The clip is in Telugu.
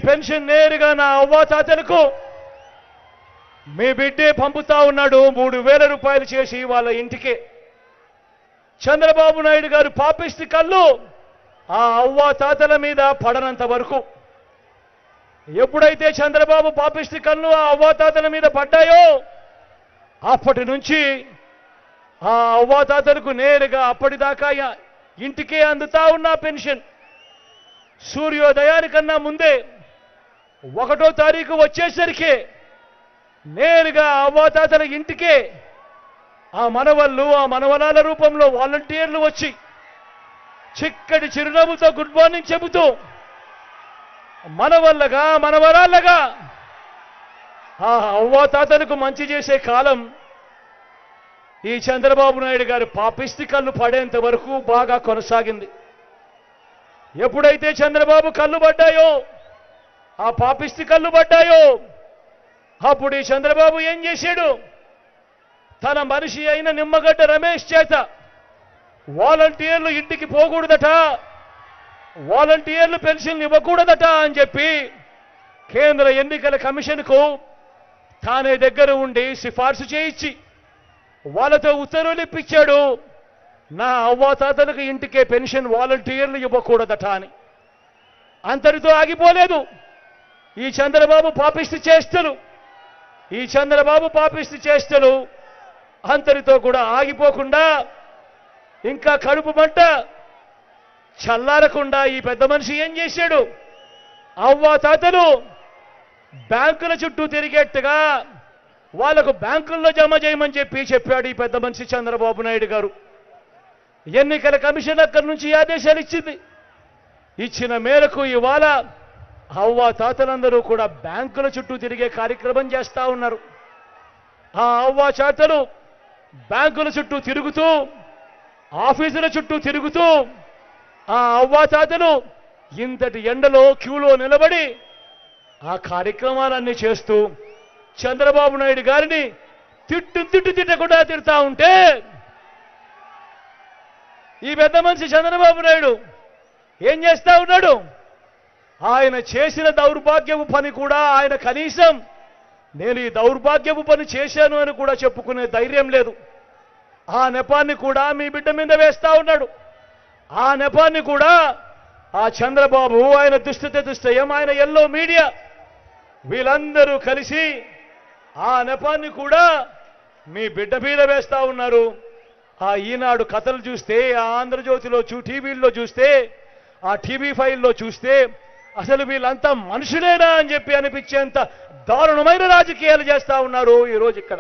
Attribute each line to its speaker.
Speaker 1: పెన్షన్ నేరుగా నా అవ్వాతాతలకు మీ బిడ్డే పంపుతా ఉన్నాడు 3,000 రూపాయలు చేసి వాళ్ళ ఇంటికే. చంద్రబాబు నాయుడు గారు పాపిష్టి కళ్ళు ఆ అవ్వాతాతల మీద పడనంత వరకు, ఎప్పుడైతే చంద్రబాబు పాపిష్టి కళ్ళు ఆ అవ్వాతాతల మీద పడ్డాయో అప్పటి నుంచి ఆ అవ్వాతాతలకు నేరుగా అప్పటిదాకా ఇంటికే అందుతా ఉన్న పెన్షన్ సూర్యోదయానికన్నా ముందే 1వ తారీఖు వచ్చేసరికి నేరుగా అవ్వాతాతల ఇంటికే ఆ మనవళ్ళు ఆ మనవరాల రూపంలో వాలంటీర్లు వచ్చి చిక్కటి చిరునవ్వుతో గుడ్ మార్నింగ్ చెబుతూ మనవల్లగా మనవరాళ్ళగా ఆ అవ్వాతాతలకు మంచి చేసే కాలం ఈ చంద్రబాబు నాయుడు గారి పాపిష్టి కళ్ళు పడేంత వరకు బాగా కొనసాగింది. ఎప్పుడైతే చంద్రబాబు కళ్ళు పడ్డాయో, ఆ పాపిష్టి కళ్ళు పడ్డాయో, అప్పుడు ఈ చంద్రబాబు ఏం చేశాడు? తన మనిషి అయిన నిమ్మగడ్డ రమేష్ చేత వాలంటీర్లు ఇంటికి పోకూడదట, వాలంటీర్లు పెన్షన్ ఇవ్వకూడదట అని చెప్పి కేంద్ర ఎన్నికల కమిషన్కు తానే దగ్గర ఉండి సిఫార్సు చేయించి వాళ్ళతో ఉత్తర్వులు ఇప్పించాడు. నా అవ్వాతాతలకు ఇంటికే పెన్షన్ వాలంటీర్లు ఇవ్వకూడదట అని. అంతటితో ఆగిపోలేదు ఈ చంద్రబాబు పాపిష్టి చేష్టలు. ఈ చంద్రబాబు పాపిష్టి చేష్టలు అంతటితో కూడా ఆగిపోకుండా ఇంకా కడుపు మంట చల్లారకుండా ఈ పెద్ద మనిషి ఏం చేశాడు? అవ్వాతాతలు బ్యాంకుల చుట్టూ తిరిగేట్టుగా వాళ్లకు బ్యాంకుల్లో జమ చేయమని చెప్పాడు ఈ పెద్ద మనిషి చంద్రబాబు నాయుడు గారు. ఎన్నికల కమిషన్ అక్కడి నుంచి ఆదేశాలు ఇచ్చింది. ఇచ్చిన మేరకు ఇవాళ అవ్వాతాతలందరూ కూడా బ్యాంకుల చుట్టూ తిరిగే కార్యక్రమం చేస్తా ఉన్నారు. ఆ అవ్వాతాతలు బ్యాంకుల చుట్టూ తిరుగుతూ, ఆఫీసుల చుట్టూ తిరుగుతూ, ఆ అవ్వాతాతలు ఇంతటి ఎండలో క్యూలో నిలబడి ఆ కార్యక్రమాలన్నీ చేస్తూ చంద్రబాబు నాయుడు గారిని తిట్టకుండా తిడతా ఉంటే ఈ పెద్ద మనిషి చంద్రబాబు నాయుడు ఏం చేస్తా ఉన్నాడు? ఆయన చేసిన దౌర్భాగ్యపు పని కూడా ఆయన కనీసం నేను ఈ దౌర్భాగ్యపు పని చేశాను అని కూడా చెప్పుకునే ధైర్యం లేదు. ఆ నెపాన్ని కూడా మీ బిడ్డ మీద వేస్తా ఉన్నాడు. ఆ నెపాన్ని కూడా ఆ చంద్రబాబు, ఆయన దుష్టయం, ఆయన ఎల్లో మీడియా వీళ్ళందరూ కలిసి ఆ నెపాన్ని కూడా మీ బిడ్డ మీద వేస్తా ఉన్నారు. ఆ ఈనాడు కథలు చూస్తే, ఆ ఆంధ్రజ్యోతిలో టీవీల్లో చూస్తే, ఆ TV5లో చూస్తే అసలు వీళ్ళంతా మనుషులేనా అని చెప్పి అనిపించేంత దారుణమైన రాజకీయాలు చేస్తా ఉన్నారు ఈరోజు ఇక్కడ.